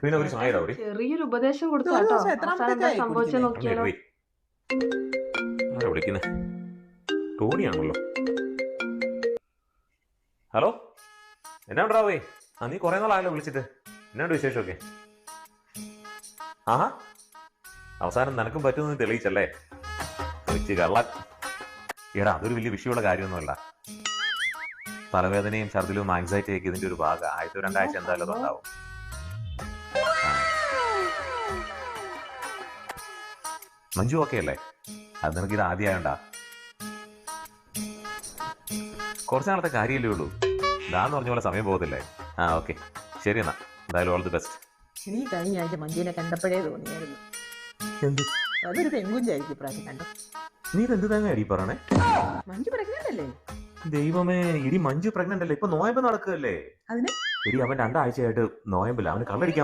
പിന്നെ ഒരു ചായ ഒരു ചെറിയൊരു ഉപദേശം കൊടുത്തു ഒരു കേട്ടോ. ദിവസം എത്രാമത്തെ അവസാനം എന്താ ചായ സംഭവിച്ചത് നോക്കിയാലോ. ആരാ വിളിക്കുന്നേ? ടോണിയാണല്ലോ. ഹലോ, എന്നാ ഉണ്ടാവേ? ആ, നീ കുറെ നാളായല്ലോ വിളിച്ചിട്ട്. എന്നാണ്ട് വിശേഷമൊക്കെ? ആഹാ, അവസാനം നിനക്കും പറ്റുമെന്ന് തെളിയിച്ചല്ലേ? വിളിച്ച് കള്ളൻ. എടാ, അതൊരു വലിയ വിഷയമുള്ള കാര്യമൊന്നുമല്ല. തലവേദനയും ഛർദിലും ആങ്സൈറ്റിയൊക്കെ ഇതിന്റെ ഒരു ഭാഗം. ആദ്യത്തെ 2 ആഴ്ച എന്തായാലും അതുണ്ടാവും. മഞ്ജു ഓക്കെ അല്ലേ? അത് നിനക്ക് ഇത് ആദ്യമായോണ്ടാ? കുറച്ച് നാളത്തെ കാര്യമല്ലേ ഉള്ളൂ. ഇതാന്ന് പറഞ്ഞ പോലെ സമയം പോകത്തില്ലേ? ആ, ഓക്കെ, ശരി എന്നാ. എന്തായാലും ഓൾ ദി ബെസ്റ്റ്. നീ കഴിഞ്ഞ ആഴ്ച മഞ്ജുവിനെ കണ്ടപ്പോഴേ തോന്നിയായിരുന്നു എന്ത്? അതൊരു പെൺകുഞ്ചായിരിക്കും ഇപ്രാവശ്യം കണ്ടു. നീ ഇതെന്ത് തന്നെ അടി പറയണേ? മഞ്ജു പ്രഗ്നന്റ് അല്ലേ? ദൈവമേ, ഇടി മഞ്ജു പ്രഗ്നന്റ് അല്ലേ? ഇപ്പൊ നോയമ്പ് നടക്കുകയല്ലേ? അതിന് എടി, അവൻ 2 ആഴ്ചയായിട്ട് നോയമ്പില്ല. അവന് കള്ളടിക്കാൻ